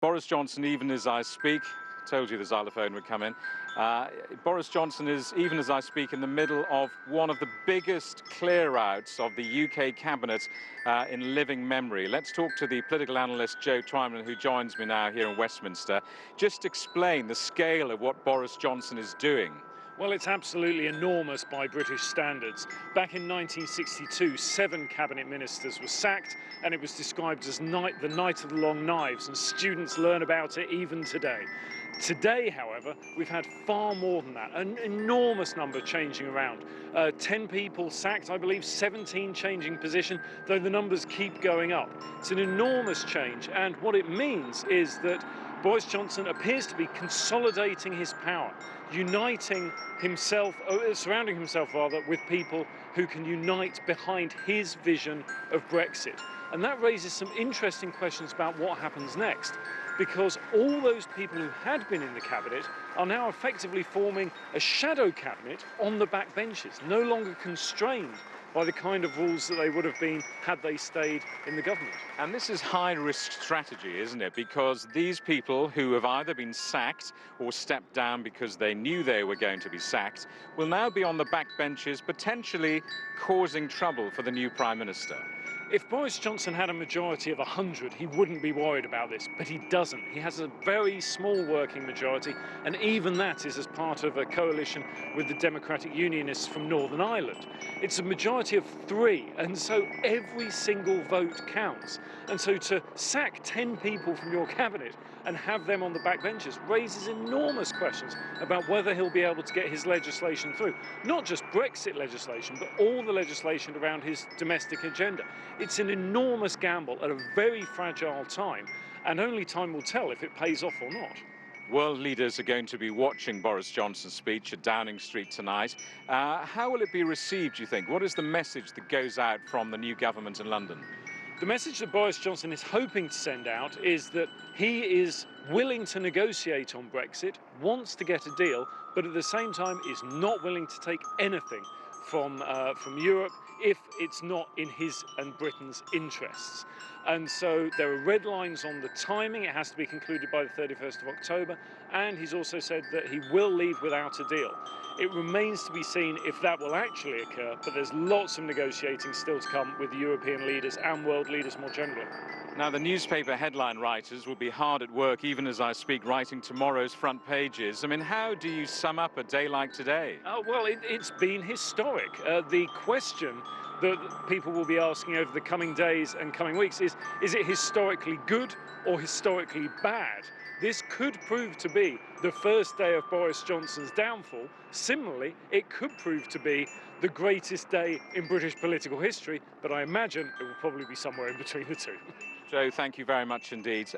Boris Johnson, even as I speak, told you the xylophone would come in. Boris Johnson is, even as I speak, in the middle of one of the biggest clear-outs of the UK cabinet in living memory. Let's talk to the political analyst Joe Twyman, who joins me now here in Westminster. Just explain the scale of what Boris Johnson is doing. Well, it's absolutely enormous by British standards. Back in 1962, 7 cabinet ministers were sacked, and it was described as the night of the long knives, and students learn about it even today. Today, however, we've had far more than that, an enormous number changing around. 10 people sacked, I believe 17 changing position, though the numbers keep going up. It's an enormous change, and what it means is that Boris Johnson appears to be consolidating his power, uniting himself, surrounding himself rather, with people who can unite behind his vision of Brexit. And that raises some interesting questions about what happens next, because all those people who had been in the cabinet are now effectively forming a shadow cabinet on the backbenches, no longer constrained by the kind of rules that they would have been had they stayed in the government. And this is high-risk strategy, isn't it? Because these people who have either been sacked or stepped down because they knew they were going to be sacked will now be on the backbenches, potentially causing trouble for the new Prime Minister. If Boris Johnson had a majority of 100, he wouldn't be worried about this, but he doesn't. He has a very small working majority, and even that is as part of a coalition with the Democratic Unionists from Northern Ireland. It's a majority of 3, and so every single vote counts. And so to sack 10 people from your cabinet and have them on the backbenches raises enormous questions about whether he'll be able to get his legislation through. Not just Brexit legislation, but all the legislation around his domestic agenda. It's an enormous gamble at a very fragile time, and only time will tell if it pays off or not. World leaders are going to be watching Boris Johnson's speech at Downing Street tonight. How will it be received, do you think? What is the message that goes out from the new government in London? The message that Boris Johnson is hoping to send out is that he is willing to negotiate on Brexit, wants to get a deal, but at the same time is not willing to take anything from Europe if it's not in his and Britain's interests. And so there are red lines on the timing. It has to be concluded by the 31st of October. And he's also said that he will leave without a deal. It remains to be seen if that will actually occur, but there's lots of negotiating still to come with the European leaders and world leaders more generally. Now, the newspaper headline writers will be hard at work, even as I speak, writing tomorrow's front pages. I mean, how do you sum up a day like today? Well, it's been historic. The question that people will be asking over the coming days and coming weeks is it historically good or historically bad? This could prove to be the first day of Boris Johnson's downfall. Similarly, it could prove to be the greatest day in British political history, but I imagine it will probably be somewhere in between the two. Joe, thank you very much indeed.